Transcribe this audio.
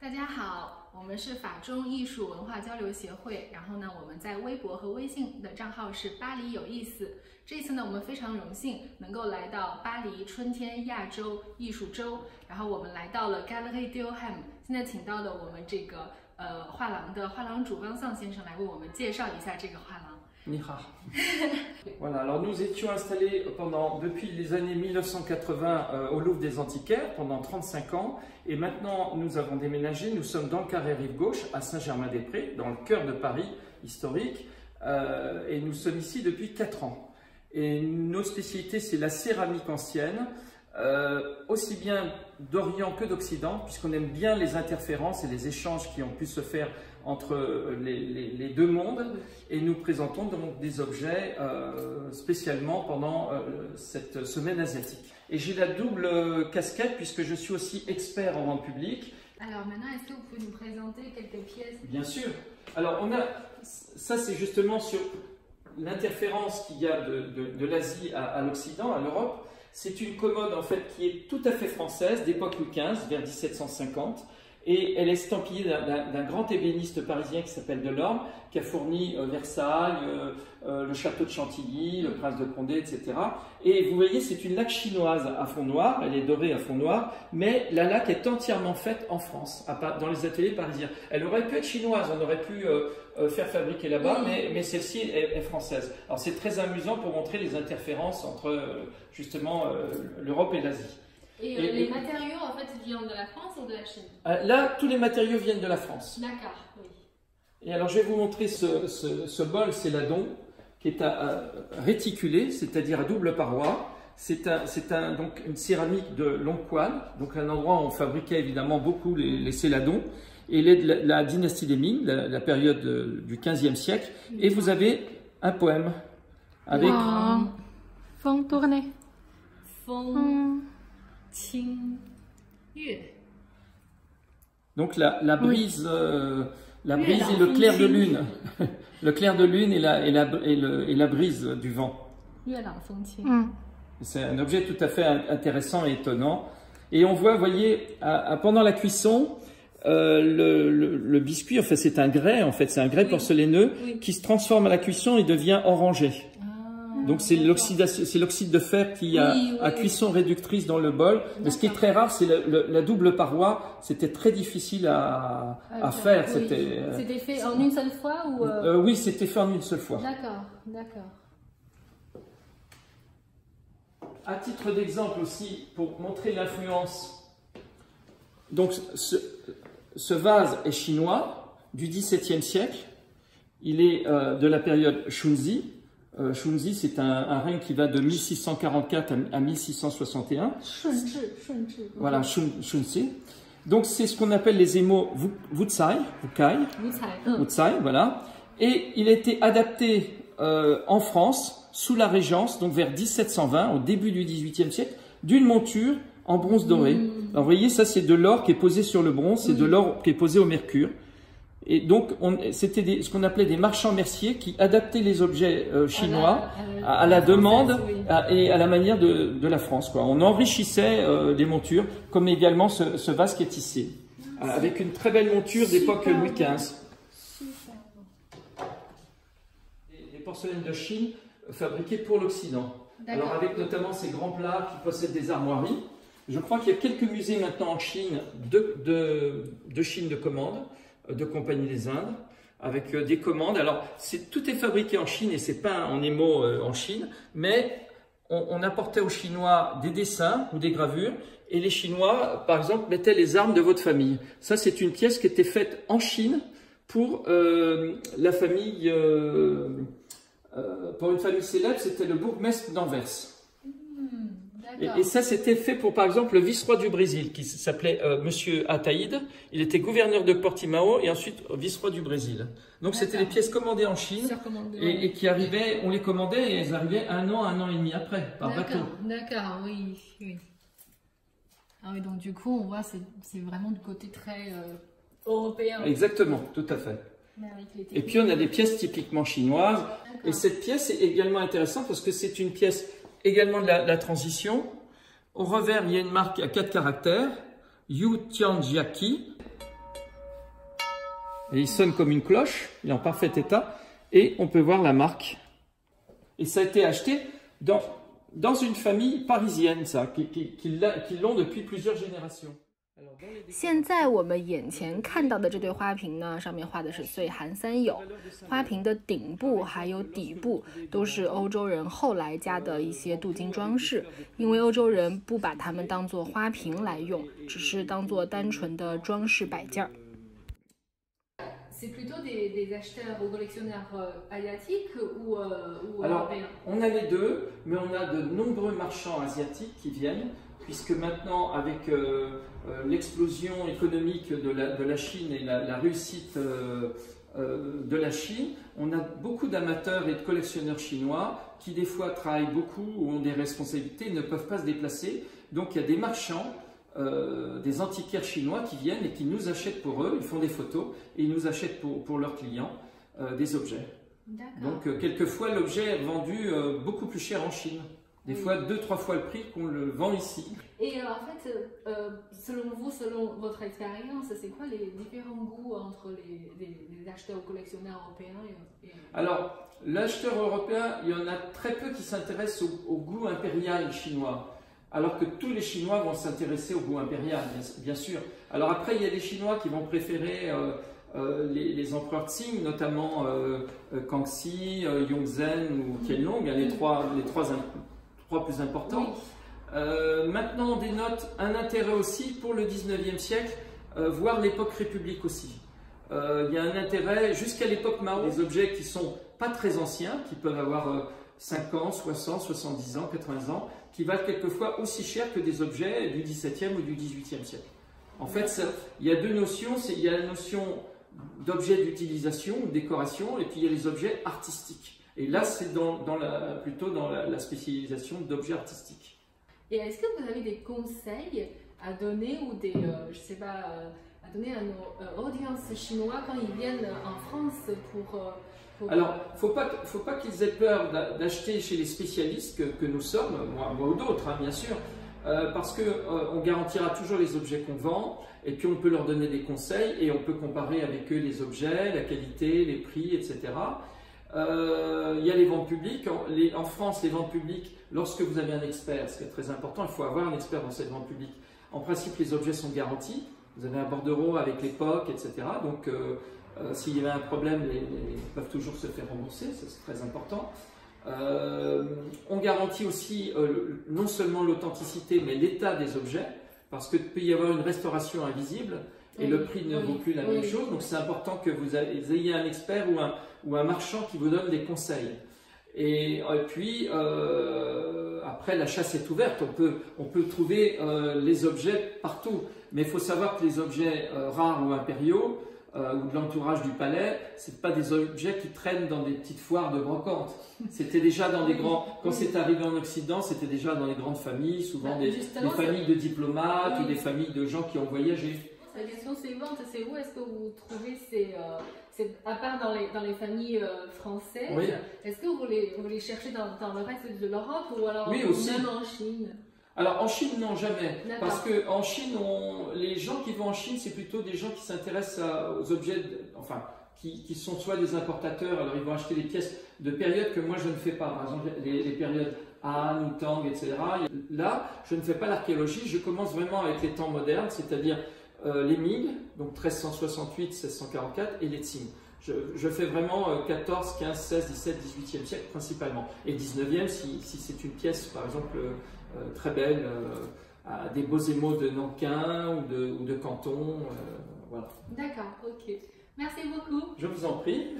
大家好，我们是法中艺术文化交流协会。然后呢，我们在微博和微信的账号是巴黎有意思。这一次呢，我们非常荣幸能够来到巴黎春天亚洲艺术周。然后我们来到了 Galerie d'Oham， 现在请到的我们这个画廊的画廊主汪桑先生来为我们介绍一下这个画廊。Voilà, alors nous étions installés depuis les années 1980 au Louvre des Antiquaires pendant 35 ans et maintenant nous avons déménagé, nous sommes dans le carré Rive-Gauche à Saint-Germain-des-Prés, dans le cœur de Paris historique et nous sommes ici depuis 4 ans. Et nos spécialités c'est la céramique ancienne, aussi bien d'Orient que d'Occident puisqu'on aime bien les interférences et les échanges qui ont pu se faire entre les deux mondes et nous présentons donc des objets spécialement pendant cette semaine asiatique. Et j'ai la double casquette puisque je suis aussi expert en vente publique. Alors maintenant, est-ce que vous pouvez nous présenter quelques pièces? Bien sûr. Alors ça c'est justement sur l'interférence qu'il y a de l'Asie à l'Occident, à l'Europe. C'est une commode en fait qui est tout à fait française d'époque Louis XV, vers 1750. Et elle est estampillée d'un grand ébéniste parisien qui s'appelle Delorme, qui a fourni Versailles, le château de Chantilly, le prince de Condé, etc. Et vous voyez, c'est une laque chinoise à fond noir, elle est dorée à fond noir, mais la laque est entièrement faite en France, dans les ateliers parisiens. Elle aurait pu être chinoise, on aurait pu faire fabriquer là-bas, mais celle-ci est française. Alors c'est très amusant pour montrer les interférences entre justement l'Europe et l'Asie. Et les matériaux, en fait, viennent de la France ou de la Chine? Là, tous les matériaux viennent de la France. D'accord, oui. Et alors, je vais vous montrer ce bol céladon qui est réticulé, c'est-à-dire à double paroi. C'est donc une céramique de Longquan, donc un endroit où on fabriquait évidemment beaucoup les céladons. Et il est de la dynastie des Ming, la période du XVe siècle. Et vous avez un poème avec... Fond tourné. Fond. Donc la brise, la brise et le clair de lune, le clair de lune et la brise du vent. C'est un objet tout à fait intéressant et étonnant. Et on voit, vous voyez, pendant la cuisson, le biscuit, en fait, c'est un grès, en fait, c'est un grès porcelaineux qui se transforme à la cuisson et devient orangé. Donc c'est l'oxyde de fer qui a cuisson réductrice dans le bol. Mais ce qui est très rare, c'est la double paroi. C'était très difficile à faire. C'était fait en une seule fois ou Oui, c'était fait en une seule fois. D'accord, d'accord. À titre d'exemple aussi, pour montrer l'influence, donc ce vase est chinois du XVIIe siècle. Il est de la période Shunzi. Shunzi, c'est un règne qui va de 1644 à 1661. Voilà, Shunzi. Donc, c'est ce qu'on appelle les émaux Wucai, voilà. Et il a été adapté en France, sous la Régence, donc vers 1720, au début du XVIIIe siècle, d'une monture en bronze doré. Alors, vous voyez, ça, c'est de l'or qui est posé sur le bronze, c'est de l'or qui est posé au mercure. Et donc, c'était ce qu'on appelait des marchands merciers qui adaptaient les objets chinois à la demande et à la manière de la France, quoi. On enrichissait les montures, comme également ce vase qui est tissé, avec une très belle monture d'époque Louis XV. Des porcelaines de Chine fabriquées pour l'Occident. Alors, avec notamment ces grands plats qui possèdent des armoiries. Je crois qu'il y a quelques musées maintenant en Chine de Chine de commande, de Compagnie des Indes, avec des commandes. Alors, tout est fabriqué en Chine et c'est peint en émaux en Chine, mais on apportait aux Chinois des dessins ou des gravures et les Chinois, par exemple, mettaient les armes de votre famille. Ça, c'est une pièce qui était faite en Chine pour la famille, pour une famille célèbre, c'était le bourgmestre d'Anvers. Et ça, c'était fait pour, par exemple, le vice-roi du Brésil, qui s'appelait Monsieur Ataïde. Il était gouverneur de Portimao et ensuite vice-roi du Brésil. Donc, c'était les pièces commandées en Chine et qui arrivaient, on les commandait et elles arrivaient un an et demi après, par bateau. D'accord, oui. Ah oui, donc du coup, on voit, c'est vraiment du côté très européen. Exactement, tout à fait. Et puis, on a des pièces typiquement chinoises. Et cette pièce est également intéressante parce que c'est une pièce également de la transition. Au revers, il y a une marque à 4 caractères, Yu Tianjiaki. Et il sonne comme une cloche, il est en parfait état, et on peut voir la marque. Et ça a été acheté dans une famille parisienne, ça, qui l'ont depuis plusieurs générations. 现在我们眼前看到的这对花瓶呢，上面画的是岁寒三友，花瓶的顶部还有底部都是欧洲人后来加的一些镀金装饰，因为欧洲人不把它们当作花瓶来用，只是当作单纯的装饰摆件儿。C'est plutôt des acheteurs ou collectionneurs asiatiques ou européens? On a les deux, mais on a de nombreux marchands asiatiques qui viennent, puisque maintenant, avec l'explosion économique de la Chine et la réussite de la Chine, on a beaucoup d'amateurs et de collectionneurs chinois qui des fois travaillent beaucoup ou ont des responsabilités, ne peuvent pas se déplacer. Donc il y a des marchands, des antiquaires chinois qui viennent et qui nous achètent pour eux, ils font des photos et ils nous achètent pour leurs clients des objets. Donc quelquefois l'objet est vendu beaucoup plus cher en Chine. Des fois 2-3 fois le prix qu'on le vend ici. Et en fait, selon vous, selon votre expérience, c'est quoi les différents goûts entre les acheteurs ou collectionneurs européens et... Alors, l'acheteur européen, il y en a très peu qui s'intéressent au goût impérial chinois. Alors que tous les Chinois vont s'intéresser au goût impérial, bien sûr. Alors après, il y a des Chinois qui vont préférer les empereurs Qing, notamment Kangxi, Yongzheng ou Qianlong, les trois plus importants. Oui. Maintenant, on dénote un intérêt aussi pour le 19e siècle, voire l'époque république aussi. Il y a un intérêt jusqu'à l'époque Mao, des objets qui ne sont pas très anciens, qui peuvent avoir 50, 60, 70 ans, 80 ans, qui valent quelquefois aussi cher que des objets du 17e ou du 18e siècle. En fait, il y a deux notions. Il y a la notion d'objets d'utilisation ou de décoration, et puis il y a les objets artistiques. Et là, c'est plutôt dans la spécialisation d'objets artistiques. Et est-ce que vous avez des conseils à donner ou des, je sais pas, à donner à nos audiences chinois quand ils viennent en France pour... Alors, faut pas qu'ils aient peur d'acheter chez les spécialistes que nous sommes, moi ou d'autres, hein, bien sûr, parce qu'on garantira toujours les objets qu'on vend, et puis on peut leur donner des conseils, et on peut comparer avec eux les objets, la qualité, les prix, etc. Il y a les ventes publiques. En France, les ventes publiques, lorsque vous avez un expert, ce qui est très important, il faut avoir un expert dans cette vente publique. En principe, les objets sont garantis. Vous avez un bordereau avec l'époque, etc. Donc, s'il y avait un problème, ils peuvent toujours se faire rembourser, ça c'est très important. On garantit aussi non seulement l'authenticité, mais l'état des objets, parce qu'il peut y avoir une restauration invisible et le prix ne vaut plus la même chose. Donc c'est important que vous ayez un expert ou un marchand qui vous donne des conseils. Et puis, après, la chasse est ouverte, on peut trouver les objets partout. Mais il faut savoir que les objets rares ou impériaux, ou de l'entourage du palais, c'est pas des objets qui traînent dans des petites foires de brocante. C'était déjà dans des grands... Quand c'est arrivé en Occident, c'était déjà dans les grandes familles, souvent des familles de diplomates ou des familles de gens qui ont voyagé. La question suivante, c'est où est-ce que vous trouvez à part dans les familles françaises, oui. Est-ce que vous les cherchez dans le reste de l'Europe ou alors oui, aussi. Même en Chine? Alors en Chine, non, jamais. Parce qu'en Chine, les gens qui vont en Chine, c'est plutôt des gens qui s'intéressent aux objets, qui sont soit des importateurs, alors ils vont acheter des pièces de périodes que moi je ne fais pas. Par exemple, les périodes Han ou Tang, etc. Là, je ne fais pas l'archéologie, je commence vraiment avec les temps modernes, c'est-à-dire les Ming, donc 1368-1644, et les Qing. Je fais vraiment 14, 15, 16, 17, 18e siècle principalement. Et 19e, si c'est une pièce, par exemple, très belle, à des beaux émaux de Nankin ou de Canton. Voilà. D'accord, ok. Merci beaucoup. Je vous en prie.